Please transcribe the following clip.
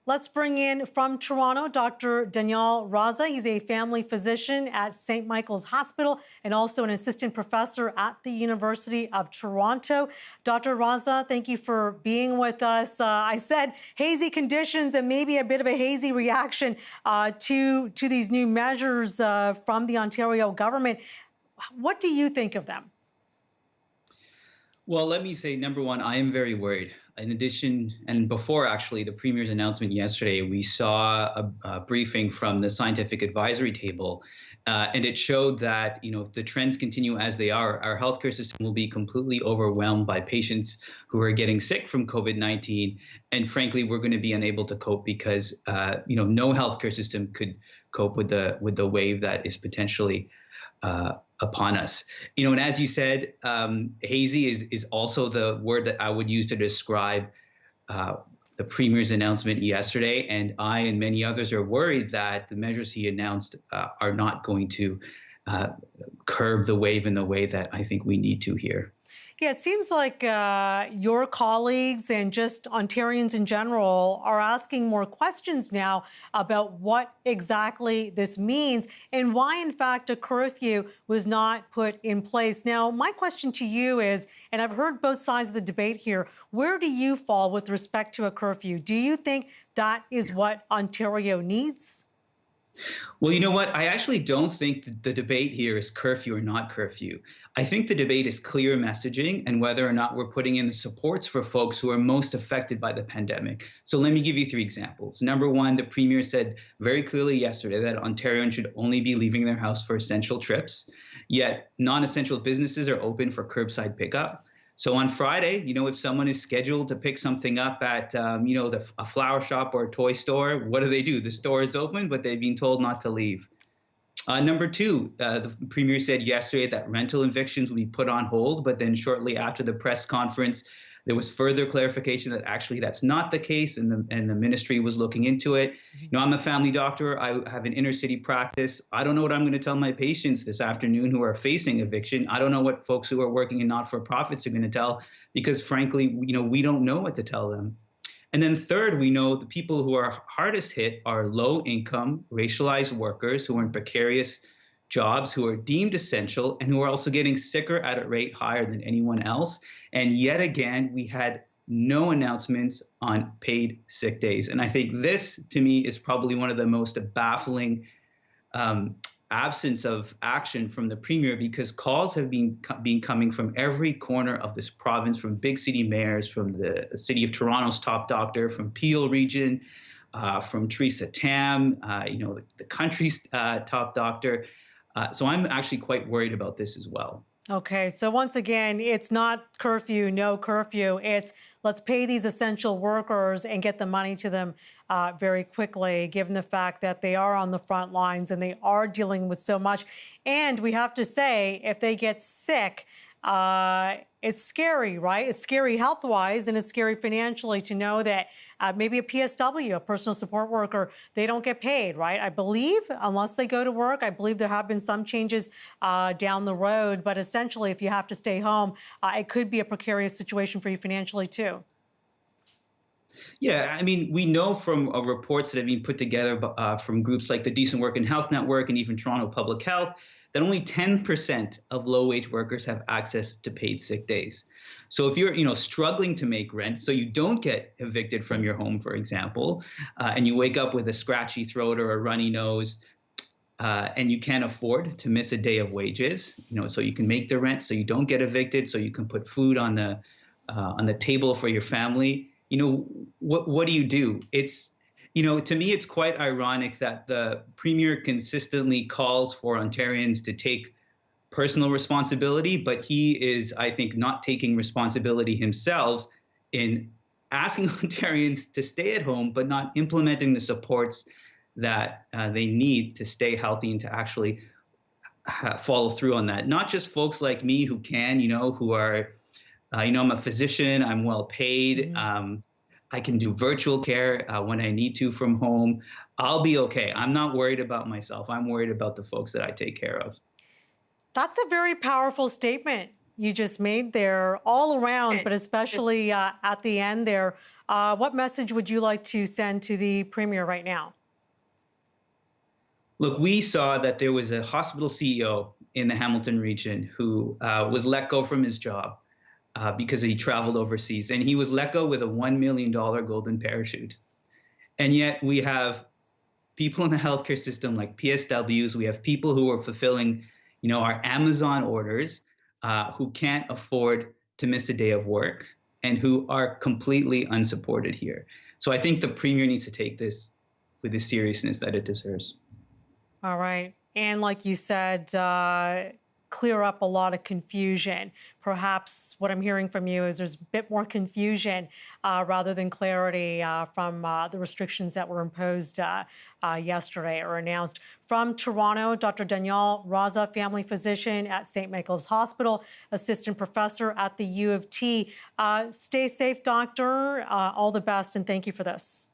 Let's bring in from Toronto, Dr. Danyaal Raza. He's a family physician at St. Michael's Hospital and also an assistant professor at the University of Toronto. Dr. Raza, thank you for being with us. I said hazy conditions and maybe a bit of a hazy reaction to these new measures from the Ontario government. What do you think of them? Well, let me say, number one, I am very worried. In addition, and before actually the Premier's announcement yesterday, we saw a briefing from the Scientific Advisory Table, and it showed that, if the trends continue as they are, our healthcare system will be completely overwhelmed by patients who are getting sick from COVID-19. And frankly, we're going to be unable to cope because, no healthcare system could cope with the wave that is potentially upon us. And as you said, hazy is also the word that I would use to describe the Premier's announcement yesterday. And I and many others are worried that the measures he announced are not going to curb the wave in the way that I think we need to here. Yeah, it seems like your colleagues and just Ontarians in general are asking more questions now about what exactly this means and why, in fact, a curfew was not put in place. Now, my question to you is, and I've heard both sides of the debate here, where do you fall with respect to a curfew? Do you think that is what Ontario needs? Well, you know what? I actually don't think that the debate here is curfew or not curfew. I think the debate is clear messaging and whether or not we're putting in the supports for folks who are most affected by the pandemic. So let me give you 3 examples. Number one, the Premier said very clearly yesterday that Ontarians should only be leaving their house for essential trips, yet non-essential businesses are open for curbside pickup. So on Friday, if someone is scheduled to pick something up at, a flower shop or a toy store, what do? The store is open, but they've been told not to leave. Number two, the Premier said yesterday that rental evictions will be put on hold, but then shortly after the press conference, there was further clarification that actually that's not the case, and the ministry was looking into it. I'm a family doctor. I have an inner city practice. I don't know what I'm going to tell my patients this afternoon who are facing eviction. I don't know what folks who are working in not-for-profits are going to tell because, frankly, we don't know what to tell them. And then third, we know the people who are hardest hit are low-income, racialized workers who are in precarious jobs, who are deemed essential, and who are also getting sicker at a rate higher than anyone else. And yet again, we had no announcements on paid sick days. And I think this, to me, is probably one of the most baffling absence of action from the Premier, because calls have been coming from every corner of this province, from big city mayors, from the City of Toronto's top doctor, from Peel Region, from Theresa Tam, the country's top doctor. So I'm actually quite worried about this as well. Okay, so once again, it's not curfew, no curfew. It's let's pay these essential workers and get the money to them very quickly, given the fact that they are on the front lines and they are dealing with so much. And we have to say, if they get sick, it's scary, right? It's scary health-wise, and it's scary financially to know that maybe a PSW, a personal support worker, they don't get paid, right? I believe, unless they go to work, I believe there have been some changes down the road, but essentially, if you have to stay home, it could be a precarious situation for you financially, too. Yeah, I mean, we know from reports that have been put together from groups like the Decent Work and Health Network and even Toronto Public Health that only 10% of low-wage workers have access to paid sick days. So if you're, struggling to make rent, so you don't get evicted from your home, for example, and you wake up with a scratchy throat or a runny nose, and you can't afford to miss a day of wages, so you can make the rent, so you don't get evicted, so you can put food on the table for your family. What do you do? It's to me, it's quite ironic that the Premier consistently calls for Ontarians to take personal responsibility, but he is, I think, not taking responsibility himself in asking Ontarians to stay at home, but not implementing the supports that they need to stay healthy and to actually follow through on that. Not just folks like me who can, who are, I'm a physician, I'm well paid. I can do virtual care when I need to from home. I'll be okay. I'm not worried about myself. I'm worried about the folks that I take care of. That's a very powerful statement you just made there all around, but especially at the end there. What message would you like to send to the Premier right now? Look, we saw that there was a hospital CEO in the Hamilton region who was let go from his job because he traveled overseas, and he was let go with a $1 million golden parachute. And yet we have people in the healthcare system like PSWs. We have people who are fulfilling, our Amazon orders, who can't afford to miss a day of work and who are completely unsupported here. So I think the Premier needs to take this with the seriousness that it deserves. All right. And like you said, clear up a lot of confusion. Perhaps what I'm hearing from you is there's a bit more confusion rather than clarity from the restrictions that were imposed yesterday or announced. From Toronto, Dr. Danyaal Raza, family physician at St. Michael's Hospital, assistant professor at the U of T. Stay safe, doctor. All the best, and thank you for this.